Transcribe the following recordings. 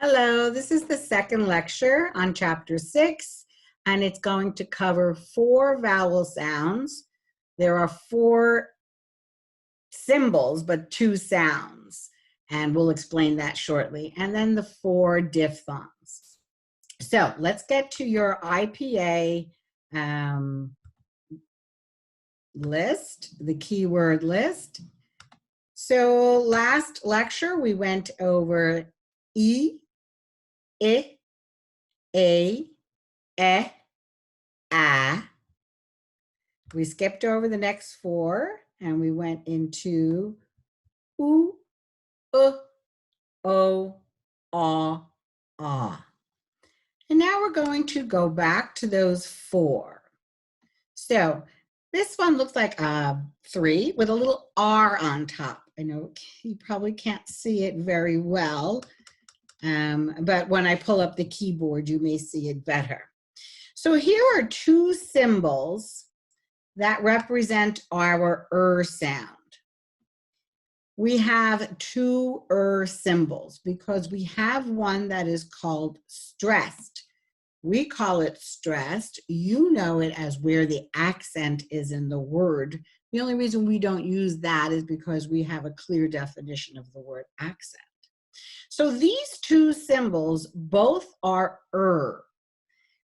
Hello, this is the second lecture on chapter 6, and it's going to cover 4 vowel sounds. There are 4 symbols, but 2 sounds, and we'll explain that shortly. And then the 4 diphthongs. So let's get to your IPA list, the keyword list. So last lecture, we went over E, I, A, A. We skipped over the next 4 and we went into oo, o, ah. And now we're going to go back to those 4. So this one looks like a 3 with a little R on top. I know you probably can't see it very well, but when I pull up the keyboard, you may see it better. So here are 2 symbols that represent our sound. We have 2 symbols because we have one that is called stressed. We call it stressed. You know it as where the accent is in the word. The only reason we don't use that is because we have a clear definition of the word accent. So these 2 symbols both are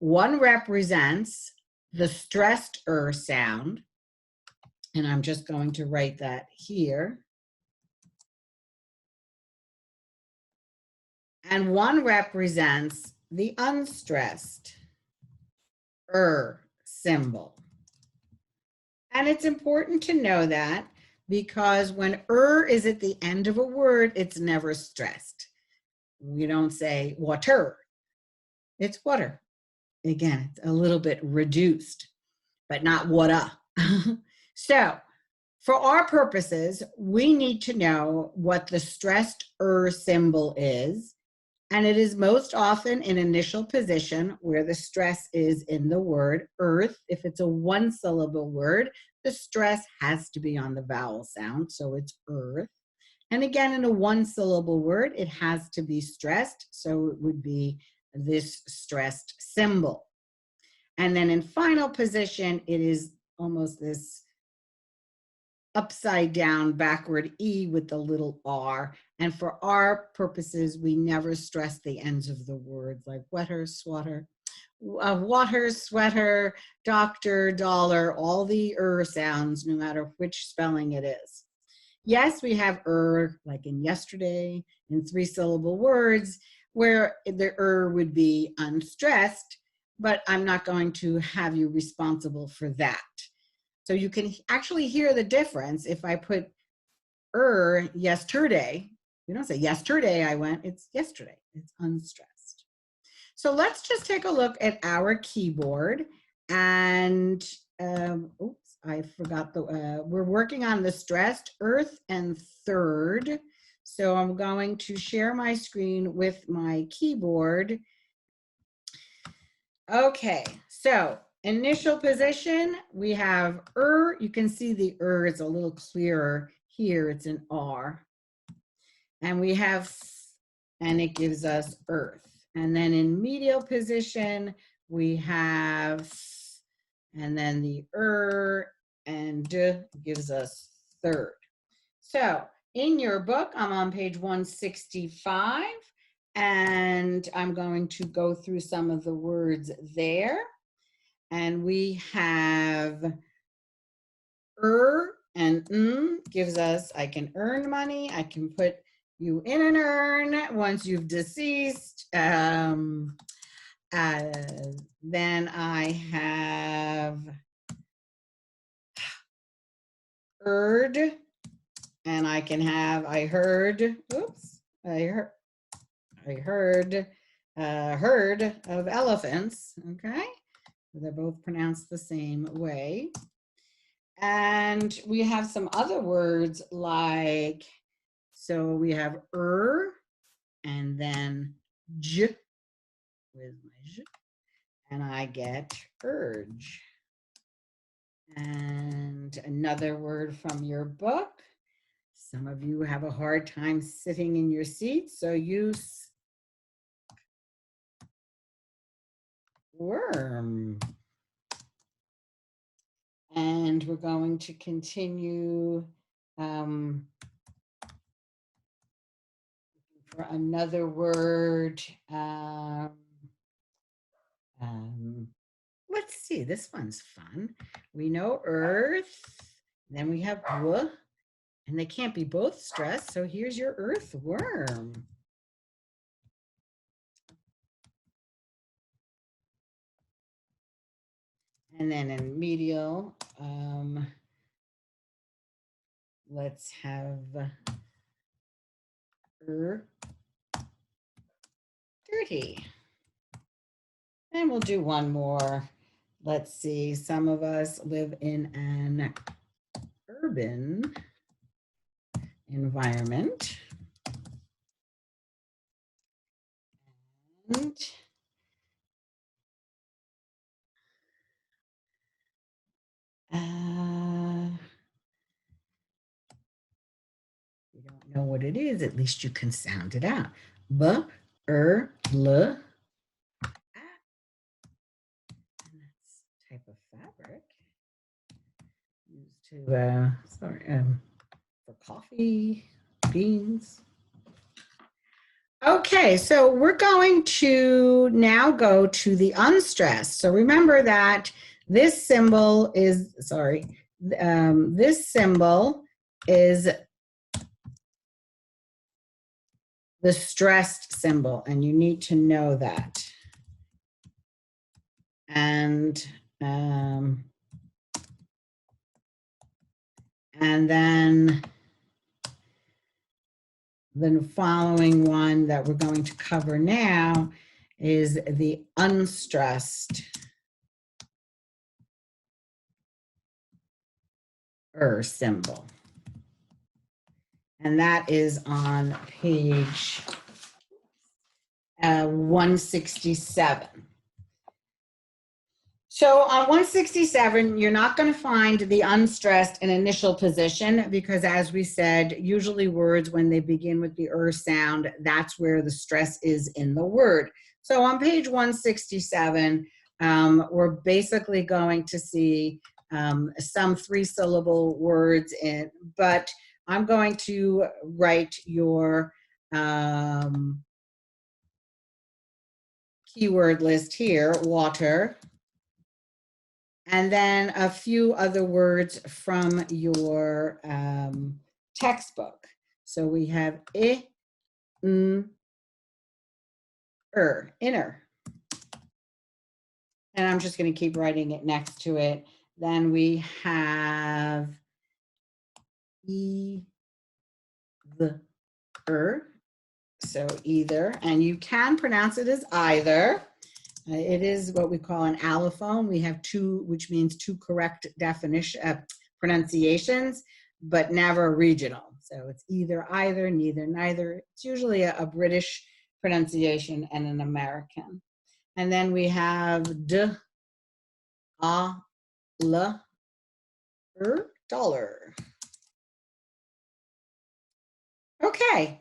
One represents the stressed sound, and I'm just going to write that here. And one represents the unstressed symbol. And it's important to know that because when is at the end of a word, it's never stressed. We don't say water, it's water. Again, it's a little bit reduced, but not whata. So for our purposes, we need to know what the stressed symbol is. And it is most often in initial position where the stress is in the word earth. If it's a 1-syllable word, the stress has to be on the vowel sound, so it's earth. And again, in a 1-syllable word, it has to be stressed, so it would be this stressed symbol. And then in final position, it is almost this upside down backward E with the little R. And for our purposes, we never stress the ends of the words like wetter, sweater, water, sweater, doctor, dollar, all the sounds, no matter which spelling it is. Yes, we have like in yesterday, in 3-syllable words, where the would be unstressed, but I'm not going to have you responsible for that. So you can actually hear the difference if I put yesterday. You don't say yesterday I went, it's yesterday. It's unstressed. So let's just take a look at our keyboard. And oops, I forgot we're working on the stressed earth and third. So I'm going to share my screen with my keyboard. Okay, so initial position, we have you can see the is a little clearer here, it's an R. And we have, and it gives us earth. And then in medial position, we have, and then the and gives us third. So in your book, I'm on page 165. And I'm going to go through some of the words there. And we have and gives us, I can earn money. I can put you in an urn once you've deceased. Then I have heard, and I can have, I heard herd of elephants, okay? They're both pronounced the same way. And we have some other words like, so we have and then j with my j, and I get urge. And another word from your book. Some of you have a hard time sitting in your seat, so use worm. And we're going to continue for another word. Let's see, this one's fun. We know earth, then we have blah, and they can't be both stressed. So here's your earthworm. And then in medial, let's have dirty. And we'll do one more. Let's see, some of us live in an urban environment. And you don't know what it is, at least you can sound it out. B, l, and that's a type of fabric used to, for coffee, beans. Okay, so we're going to now go to the unstressed. So remember that this symbol is, this symbol is the stressed symbol, and you need to know that. And then the following one that we're going to cover now is the unstressed symbol. And that is on page 167. So on 167, you're not going to find the unstressed in initial position because, as we said, usually words, when they begin with the sound, that's where the stress is in the word. So on page 167, we're basically going to see some three-syllable words in, but I'm going to write your keyword list here: water, and then a few other words from your textbook. So we have inner. And I'm just going to keep writing it next to it. Then we have so either, and you can pronounce it as either. It is what we call an allophone. We have two, which means two correct pronunciations, but never regional. So it's either, neither, neither. It's usually a British pronunciation and an American. And then we have dollar. Okay.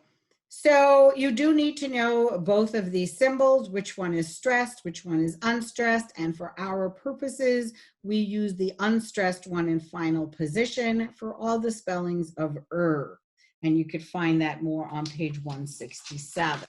So you do need to know both of these symbols, which one is stressed, which one is unstressed. And for our purposes, we use the unstressed one in final position for all the spellings of And you could find that more on page 167.